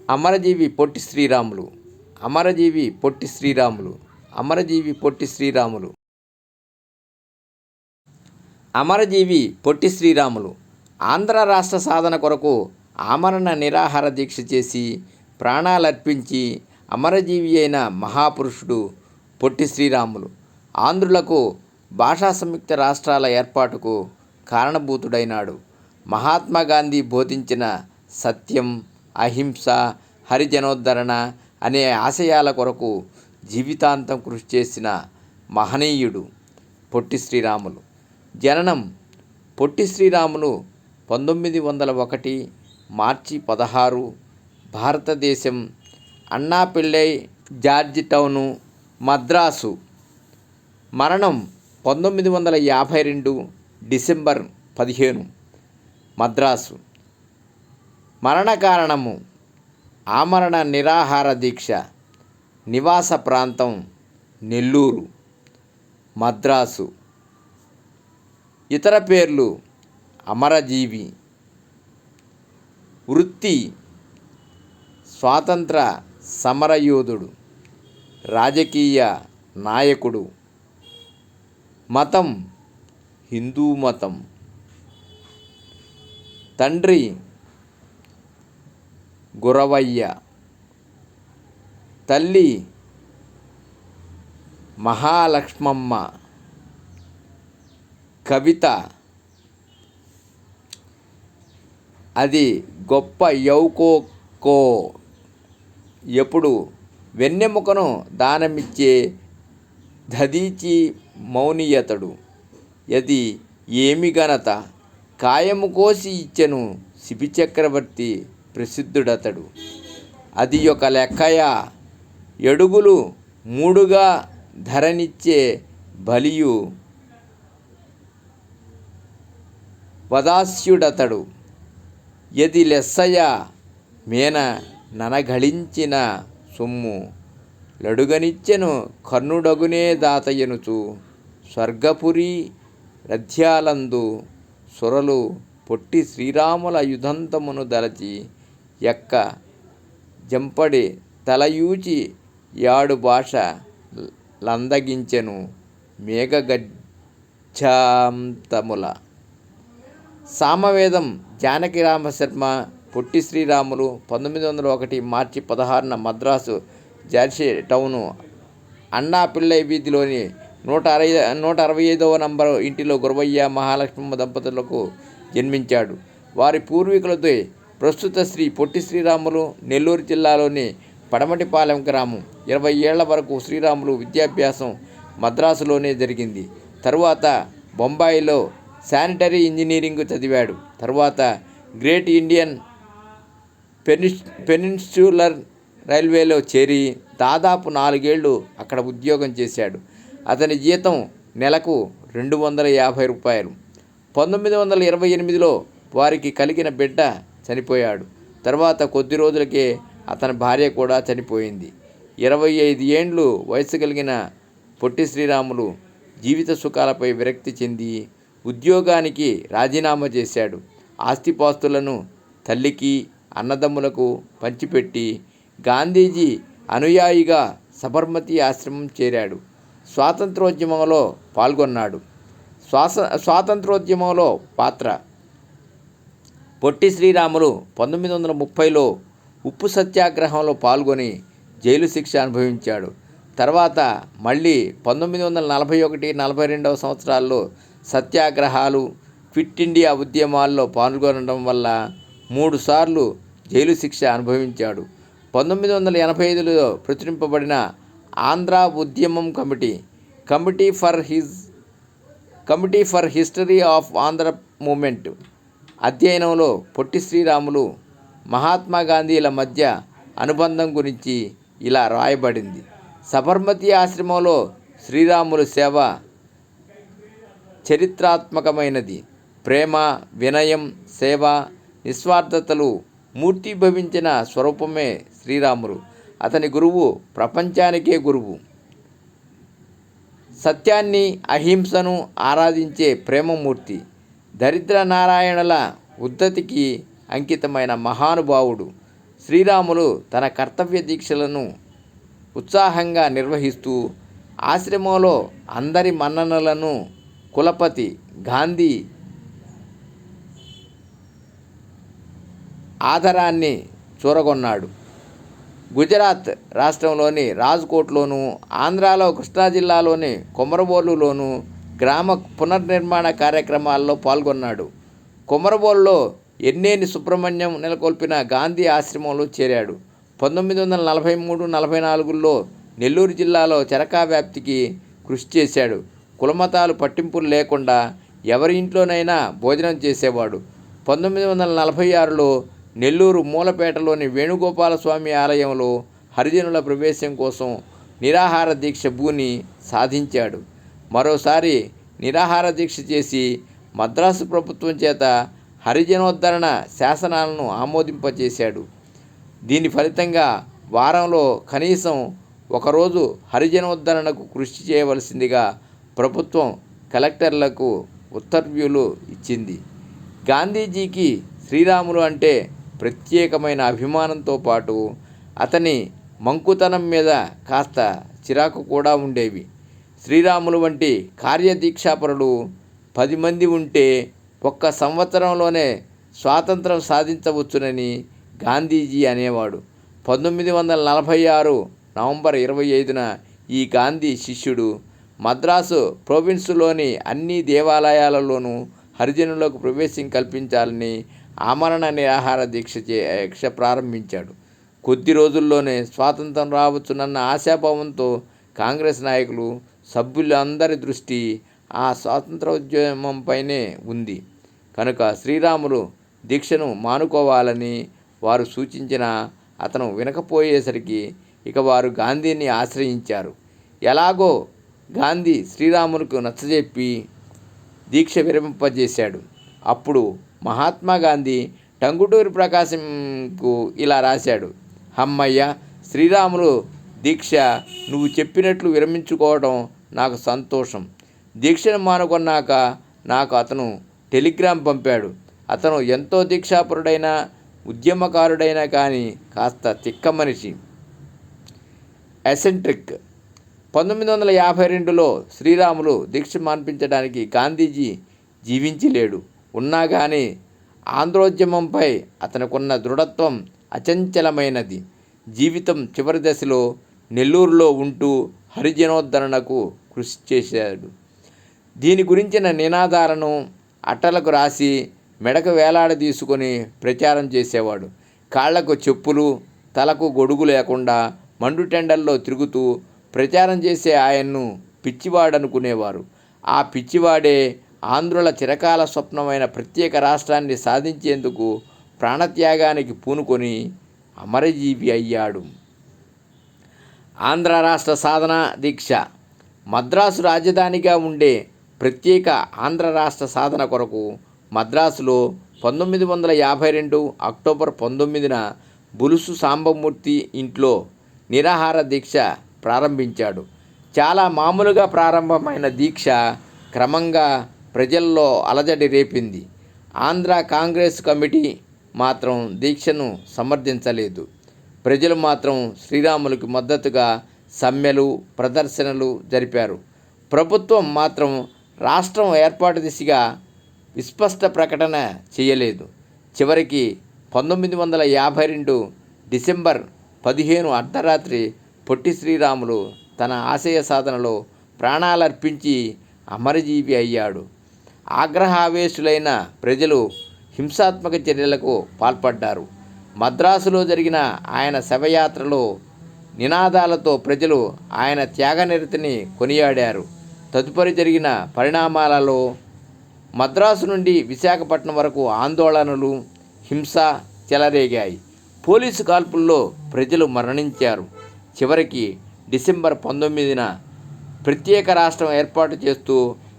అమరజీవి పొట్టి శ్రీరాములు. అమరజీవి పొట్టి శ్రీరాములు. అమరజీవి పొట్టి శ్రీరాములు. అమరజీవి పొట్టి శ్రీరాములు ఆంధ్ర రాష్ట్ర సాధన కొరకు ఆమరణ నిరాహార దీక్ష చేసి ప్రాణాలర్పించి అమరజీవి అయిన మహాపురుషుడు పొట్టి శ్రీరాములు ఆంధ్రులకు భాషా సంయుక్త రాష్ట్రాల ఏర్పాటుకు కారణభూతుడైనాడు. మహాత్మా గాంధీ బోధించిన సత్యం, అహింస, హరిజనోద్ధరణ అనే ఆశయాల కొరకు జీవితాంతం కృషి చేసిన మహనీయుడు పొట్టి శ్రీరాములు. జననం పొట్టి శ్రీరాములు 1901 మార్చి 16, భారతదేశం, అన్నాపిళ్ళై, జార్జి టౌను, మద్రాసు. మరణం 1952 డిసెంబర్ 15, మద్రాసు. మరణ కారణము ఆమరణ నిరాహార దీక్ష. నివాస ప్రాంతం నెల్లూరు, మద్రాసు. ఇతర పేర్లు అమరజీవి. వృత్తి స్వాతంత్ర సమరయోధుడు, రాజకీయ నాయకుడు. మతం హిందూ మతం. తండ్రి గురవయ్య, తల్లి మహాలక్ష్మమ్మ. కవిత అది గొప్ప యౌకోకో. ఎప్పుడు వెన్నెముకను దానమిచ్చే దధీచి మౌనియతడు. యది ఏమి ఘనత కాయము కోసి ఇచ్చెను శిబి చక్రవర్తి ప్రసిద్ధుడతడు. అది ఒక లెక్కయ ఎడుగులు 3గా ధరనిచ్చే బలియు వదాస్యుడతడు. యది లెస్సయ మేన ననగళించిన సొమ్ము లడుగనిచ్చెను కర్ణుడగునే దాతయనుచు. స్వర్గపురి రథ్యాలందు సురలు పొట్టి శ్రీరాముల యుధంతమును దలచి ఎక్క జంపడి తలయూచి యాడు భాష లందగించెను మేఘగజ్జాంతముల. సామవేదం జానకి రామశర్మ. పొట్టి శ్రీరాములు 1901 మార్చి 16న మద్రాసు జార్జి టౌను అన్నాపిళ్ళై వీధిలోని 165వ నంబరు ఇంటిలో గురవయ్య, మహాలక్ష్మమ్మ దంపతులకు జన్మించాడు. వారి పూర్వీకులతో ప్రస్తుత శ్రీ పొట్టి శ్రీరాములు నెల్లూరు జిల్లాలోని పడమటిపాలెం గ్రామం. 20 ఏళ్ల వరకు శ్రీరాములు విద్యాభ్యాసం మద్రాసులోనే జరిగింది. తరువాత బొంబాయిలో శానిటరీ ఇంజనీరింగ్ చదివాడు. తరువాత గ్రేట్ ఇండియన్ పెనిన్సులర్ రైల్వేలో చేరి దాదాపు 4 ఏళ్ళు అక్కడ ఉద్యోగం చేశాడు. అతని జీతం నెలకు 250 రూపాయలు. 1928లో వారికి కలిగిన బిడ్డ చనిపోయాడు. తర్వాత కొద్ది రోజులకే అతని భార్య కూడా చనిపోయింది. 25 ఏండ్లు వయసు కలిగిన పొట్టి శ్రీరాములు జీవిత సుఖాలపై విరక్తి చెంది ఉద్యోగానికి రాజీనామా చేశాడు. ఆస్తిపాస్తులను తల్లికి, అన్నదమ్ములకు పంచిపెట్టి గాంధీజీ అనుయాయిగా సబర్మతి ఆశ్రమం చేరాడు. స్వాతంత్రోద్యమంలో పాల్గొన్నాడు. స్వాతంత్రోద్యమంలో పాత్ర. పొట్టి శ్రీరాములు 1930లో ఉప్పు సత్యాగ్రహంలో పాల్గొని జైలు శిక్ష అనుభవించాడు. తర్వాత మళ్ళీ 1941-42 సంవత్సరాల్లో సత్యాగ్రహాలు, క్విట్ ఇండియా ఉద్యమాల్లో పాల్గొనడం వల్ల 3 సార్లు జైలు శిక్ష అనుభవించాడు. 1985లో ప్రచురింపబడిన ఆంధ్ర ఉద్యమం committee for history of Andhra movement అధ్యయనంలో పొట్టి శ్రీరాములు మహాత్మా గాంధీల మధ్య అనుబంధం గురించి ఇలా రాయబడింది. సబర్మతి ఆశ్రమంలో శ్రీరాములు సేవ చరిత్రాత్మకమైనది. ప్రేమ, వినయం, సేవ, నిస్వార్థతలు మూర్తిభవించిన స్వరూపమే శ్రీరాములు. అతని గురువు ప్రపంచానికే గురువు. సత్యాన్ని, అహింసను ఆరాధించే ప్రేమమూర్తి. దరిద్ర నారాయణుల ఉద్ధతికి అంకితమైన మహానుభావుడు. శ్రీరాములు తన కర్తవ్య దీక్షలను ఉత్సాహంగా నిర్వహిస్తూ ఆశ్రమంలో అందరి మన్ననలను కులపతి గాంధీ ఆదరాన్ని చూరగొన్నాడు. గుజరాత్ రాష్ట్రంలోని రాజ్కోట్లోను, ఆంధ్రాలో కృష్ణా జిల్లాలోని కొమరబోలులోను గ్రామ పునర్నిర్మాణ కార్యక్రమాల్లో పాల్గొన్నాడు. కొమరబోలులో ఎన్నేని సుబ్రహ్మణ్యం నెలకొల్పిన గాంధీ ఆశ్రమంలో చేరాడు. 1943-44లో నెల్లూరు జిల్లాలో చరకా వ్యాప్తికి కృషి చేశాడు. కులమతాలు పట్టింపులు లేకుండా ఎవరి ఇంట్లోనైనా భోజనం చేసేవాడు. 1946లో నెల్లూరు మూలపేటలోని వేణుగోపాలస్వామి ఆలయంలో హరిజనుల ప్రవేశం కోసం నిరాహార దీక్ష భూని సాధించాడు. మరోసారి నిరాహార దీక్ష చేసి మద్రాసు ప్రభుత్వం చేత హరిజనోద్ధరణ శాసనాలను ఆమోదింపచేశాడు. దీని ఫలితంగా వారంలో కనీసం ఒకరోజు హరిజనోద్ధరణకు కృషి చేయవలసిందిగా ప్రభుత్వం కలెక్టర్లకు ఉత్తర్వులు ఇచ్చింది. గాంధీజీకి శ్రీరాములు అంటే ప్రత్యేకమైన అభిమానంతో పాటు అతని మంకుతనం మీద కాస్త చిరాకు కూడా ఉండేవి. శ్రీరాములు వంటి కార్యదీక్షాపరులు 10 మంది ఉంటే ఒక్క సంవత్సరంలోనే స్వాతంత్రం సాధించవచ్చునని గాంధీజీ అనేవాడు. 1946 నవంబర్ 25న ఈ గాంధీ శిష్యుడు మద్రాసు ప్రొవిన్సులోని అన్ని దేవాలయాలలోనూ హరిజనులకు ప్రవేశం కల్పించాలని ఆమరణ నిరాహార దీక్ష ప్రారంభించాడు. కొద్ది రోజుల్లోనే స్వాతంత్రం రావచ్చునన్న ఆశాభావంతో కాంగ్రెస్ నాయకులు సభ్యులందరి దృష్టి ఆ స్వాతంత్రోద్యమంపైనే ఉంది. కనుక శ్రీరాములు దీక్షను మానుకోవాలని వారు సూచించినా అతను వినకపోయేసరికి ఇక వారు గాంధీని ఆశ్రయించారు. ఎలాగో గాంధీ శ్రీరాములకు నచ్చజెప్పి దీక్ష విరమింపజేశాడు. అప్పుడు మహాత్మా గాంధీ టంగుటూరి ప్రకాశంకు ఇలా రాశాడు: అమ్మయ్య, శ్రీరాములు దీక్ష నువ్వు చెప్పినట్లు విరమించుకోవడం నాకు సంతోషం. దీక్షను మానుకొన్నాక నాకు అతను టెలిగ్రామ్ పంపాడు. అతను ఎంతో దీక్షాపరుడైన ఉద్యమకారుడైనా కానీ కాస్త తిక్క మనిషి, ఎసెంట్రిక్. 1952లో శ్రీరాములు దీక్ష మాన్పించడానికి గాంధీజీ జీవించి లేడు. ఉన్నా కానీ ఆంధ్రోద్యమంపై అతనుకున్న దృఢత్వం అచంచలమైనది. జీవితం చివరి దశలో నెల్లూరులో ఉంటూ హరిజనోద్ధరణకు కృషి చేశాడు. దీని గురించిన నినాదాలను అట్టలకు రాసి మెడకు వేలాడదీసుకొని ప్రచారం చేసేవాడు. కాళ్లకు చెప్పులు, తలకు గొడుగు లేకుండా మండుటెండల్లో తిరుగుతూ ప్రచారం చేసే ఆయన్ను పిచ్చివాడనుకునేవారు. ఆ పిచ్చివాడే ఆంధ్రుల చిరకాల స్వప్నమైన ప్రత్యేక రాష్ట్రాన్ని సాధించేందుకు ప్రాణత్యాగానికి పూనుకొని అమరజీవి అయ్యాడు. ఆంధ్ర రాష్ట్ర సాధన దీక్ష. మద్రాసు రాజధానిగా ఉండే ప్రత్యేక ఆంధ్ర రాష్ట్ర సాధన కొరకు మద్రాసులో 1952 అక్టోబర్ 19న బులుసు సాంబమూర్తి ఇంట్లో నిరాహార దీక్ష ప్రారంభించాడు. చాలా మామూలుగా ప్రారంభమైన దీక్ష క్రమంగా ప్రజల్లో అలజడి రేపింది. ఆంధ్ర కాంగ్రెస్ కమిటీ మాత్రం దీక్షను సమర్థించలేదు. ప్రజలు మాత్రం శ్రీరాములకు మద్దతుగా సమ్మెలు, ప్రదర్శనలు జరిపారు. ప్రభుత్వం మాత్రం రాష్ట్రం ఏర్పాటు దిశగా విస్పష్ట ప్రకటన చేయలేదు. చివరికి 1952 డిసెంబర్ 15 అర్ధరాత్రి పొట్టి శ్రీరాములు తన ఆశయ సాధనలో ప్రాణాలర్పించి అమరజీవి అయ్యాడు. ఆగ్రహావేశులైన ప్రజలు హింసాత్మక చర్యలకు పాల్పడ్డారు. మద్రాసులో జరిగిన ఆయన శవయాత్రలో నినాదాలతో ప్రజలు ఆయన త్యాగనిరతిని కొనియాడారు. తదుపరి జరిగిన పరిణామాలలో మద్రాసు నుండి విశాఖపట్నం వరకు ఆందోళనలు, హింస చెలరేగాయి. పోలీసు కాల్పుల్లో ప్రజలు మరణించారు. చివరికి డిసెంబర్ 19న ప్రత్యేక రాష్ట్రం ఏర్పాటు చేస్తూ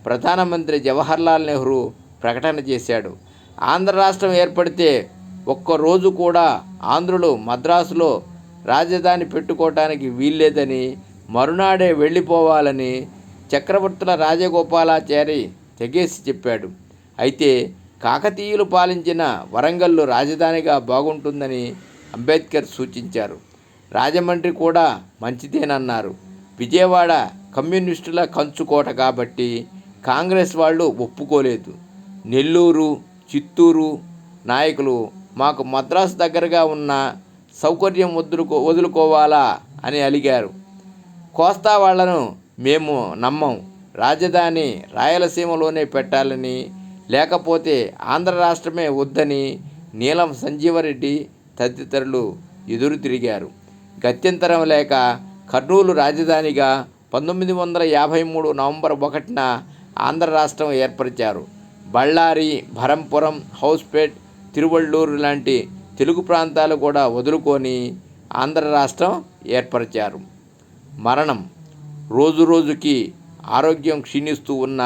ప్రధానమంత్రి జవహర్లాల్ నెహ్రూ ప్రకటన చేశాడు. ఆంధ్ర రాష్ట్రం ఏర్పడితే ఒక్కరోజు కూడా ఆంధ్రులు మద్రాసులో రాజధాని పెట్టుకోవటానికి వీల్లేదని, మరునాడే వెళ్ళిపోవాలని చక్రవర్తుల రాజగోపాలాచారి తెగేసి చెప్పాడు. అయితే కాకతీయులు పాలించిన వరంగల్లు రాజధానిగా బాగుంటుందని అంబేద్కర్ సూచించారు. రాజమండ్రి కూడా మంచిదేనన్నారు. విజయవాడ కమ్యూనిస్టుల కంచుకోట కాబట్టి కాంగ్రెస్ వాళ్ళు ఒప్పుకోలేదు. నెల్లూరు, చిత్తూరు నాయకులు మాకు మద్రాసు దగ్గరగా ఉన్న సౌకర్యం వదులుకోవాలా అని అలిగారు. కోస్తా వాళ్లను మేము నమ్మం, రాజధాని రాయలసీమలోనే పెట్టాలని, లేకపోతే ఆంధ్ర రాష్ట్రమే వద్దని నీలం సంజీవరెడ్డి తదితరులు ఎదురు తిరిగారు. గత్యంతరం లేక కర్నూలు రాజధానిగా 1953 నవంబర్ 1న ఆంధ్ర రాష్ట్రం ఏర్పరిచారు. బళ్ళారి, భరంపురం, హౌస్పేట్, తిరువళ్ళూరు లాంటి తెలుగు ప్రాంతాలు కూడా వదులుకొని ఆంధ్ర రాష్ట్రం ఏర్పరిచారు. మరణం. రోజురోజుకి ఆరోగ్యం క్షీణిస్తూ ఉన్న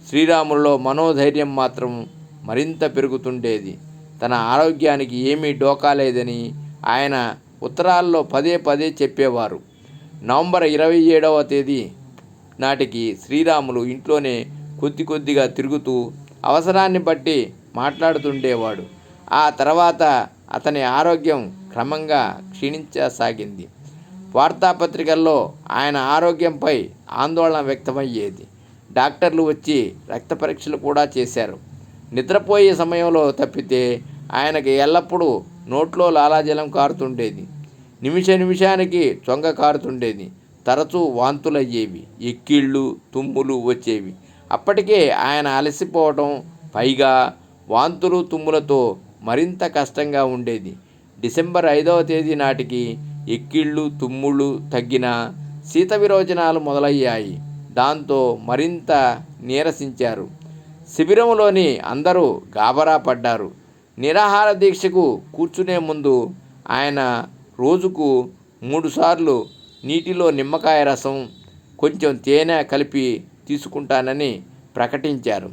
శ్రీరాముల్లో మనోధైర్యం మాత్రం మరింత పెరుగుతుండేది. తన ఆరోగ్యానికి ఏమీ డోకా లేదని ఆయన ఉత్తరాల్లో పదే పదే చెప్పేవారు. నవంబర్ 27వ తేదీ నాటికి శ్రీరాములు ఇంట్లోనే కొద్దిగా తిరుగుతూ అవసరాన్ని బట్టి మాట్లాడుతుండేవాడు. ఆ తర్వాత అతని ఆరోగ్యం క్రమంగా క్షీణించసాగింది. వార్తాపత్రికల్లో ఆయన ఆరోగ్యంపై ఆందోళన వ్యక్తమయ్యేది. డాక్టర్లు వచ్చి రక్త పరీక్షలు కూడా చేశారు. నిద్రపోయే సమయంలో తప్పితే ఆయనకి ఎల్లప్పుడూ నోట్లో లాలాజలం కారుతుండేది. నిమిషానికి చొంగ కారుతుండేది. తరచూ వాంతులయ్యేవి, ఎక్కిళ్ళు, తుమ్ములు వచ్చేవి. అప్పటికే ఆయన అలసిపోవటం, పైగా వాంతులు తుమ్ములతో మరింత కష్టంగా ఉండేది. డిసెంబర్ 5వ తేదీ నాటికి ఎక్కిళ్ళు, తుమ్ముళ్ళు తగ్గిన శీత విరోచనాలు మొదలయ్యాయి. దాంతో మరింత నీరసించారు. శిబిరంలోని అందరూ గాబరా పడ్డారు. నిరాహార దీక్షకు కూర్చునే ముందు ఆయన రోజుకు 3 సార్లు నీటిలో నిమ్మకాయ రసం, కొంచెం తేనె కలిపి తీసుకుంటానని ప్రకటించారు.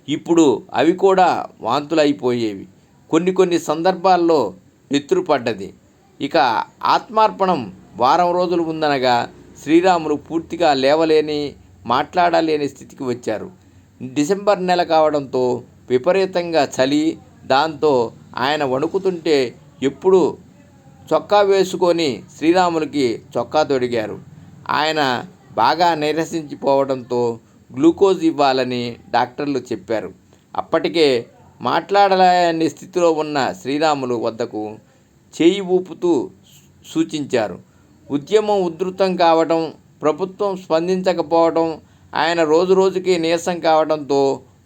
ఇప్పుడు అవి కూడా వాంతులైపోయేవి. కొన్ని సందర్భాల్లో నెత్తురు పడ్డది. ఇక ఆత్మార్పణం వారం రోజులు ఉందనగా శ్రీరాములు పూర్తిగా లేవలేని, మాట్లాడలేని స్థితికి వచ్చారు. డిసెంబర్ నెల కావడంతో విపరీతంగా చలి. దాంతో ఆయన వణుకుతుంటే ఎప్పుడు చొక్కా వేసుకొని శ్రీరాములకి చొక్కా తొడిగారు. ఆయన బాగా నీరసించిపోవడంతో గ్లూకోజ్ ఇవ్వాలని డాక్టర్లు చెప్పారు. అప్పటికే మాట్లాడలేని స్థితిలో ఉన్న శ్రీరాములు వద్దకు చేయి ఊపుతూ సూచించారు. ఉద్యమం ఉధృతం కావడం, ప్రభుత్వం స్పందించకపోవడం, ఆయన రోజుకి నీరసం కావడంతో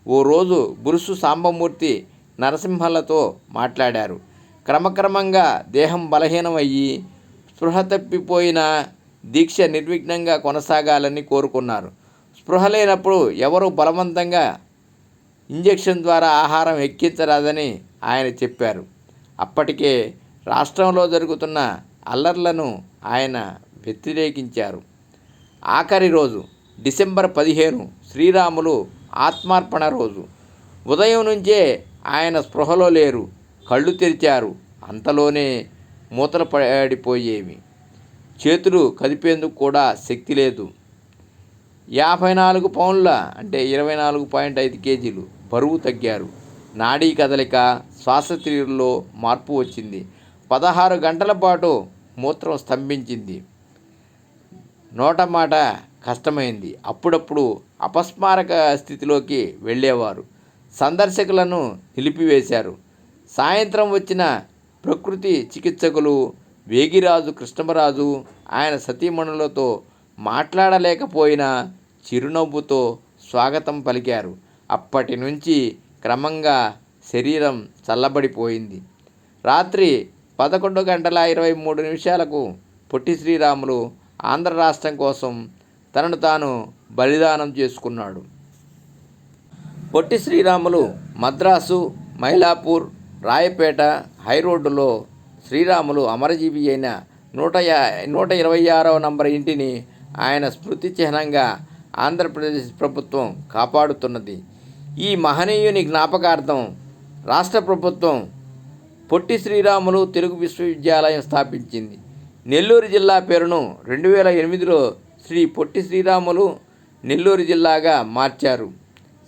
ఓ రోజు గురుసు సాంబమూర్తి నరసింహలతో మాట్లాడారు. క్రమక్రమంగా దేహం బలహీనమయ్యి స్పృహ తప్పిపోయిన దీక్ష నిర్విఘ్నంగా కొనసాగాలని కోరుకున్నారు. స్పృహ లేనప్పుడు ఎవరు బలవంతంగా ఇంజెక్షన్ ద్వారా ఆహారం ఎక్కించరాదని ఆయన చెప్పారు. అప్పటికే రాష్ట్రంలో జరుగుతున్న అల్లర్లను ఆయన వ్యతిరేకించారు. ఆఖరి రోజు డిసెంబర్ 15 శ్రీరాములు ఆత్మార్పణ రోజు. ఉదయం నుంచే ఆయన స్పృహలో లేరు. కళ్ళు తెరిచారు. అంతలోనే మూతలు పడిపోయేవి. చేతులు కదిపేందుకు కూడా శక్తి లేదు. 54 పౌండ్ల అంటే 24.5 కేజీలు బరువు తగ్గారు. నాడీ కదలిక, శ్వాసతీరులో మార్పు వచ్చింది. 16 గంటల పాటు మూత్రం స్తంభించింది. నోటమాట కష్టమైంది. అప్పుడప్పుడు అపస్మారక స్థితిలోకి వెళ్ళేవారు. సందర్శకులను నిలిపివేశారు. సాయంత్రం వచ్చిన ప్రకృతి చికిత్సకులు వేగిరాజు కృష్ణమరాజు ఆయన సతీమణులతో మాట్లాడలేకపోయినా చిరునవ్వుతో స్వాగతం పలికారు. అప్పటి నుంచి క్రమంగా శరీరం చల్లబడిపోయింది. రాత్రి 11:23 పొట్టి శ్రీరాములు ఆంధ్ర రాష్ట్రం కోసం తనను తాను బలిదానం చేసుకున్నాడు. పొట్టి శ్రీరాములు మద్రాసు, మైలాపూర్, రాయపేట హైరోడ్డులో శ్రీరాములు అమరజీవి అయిన 126వ నంబర్ ఇంటిని ఆయన స్మృతి చిహ్నంగా ఆంధ్రప్రదేశ్ ప్రభుత్వం కాపాడుతున్నది. ఈ మహనీయుని జ్ఞాపకార్థం రాష్ట్ర ప్రభుత్వం పొట్టి శ్రీరాములు తెలుగు విశ్వవిద్యాలయం స్థాపించింది. నెల్లూరు జిల్లా పేరును 2008లో శ్రీ పొట్టి శ్రీరాములు నెల్లూరు జిల్లాగా మార్చారు.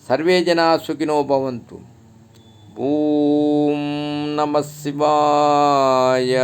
సర్వే జనా సుఖినో భవంతు. ఓం నమ శివాయ.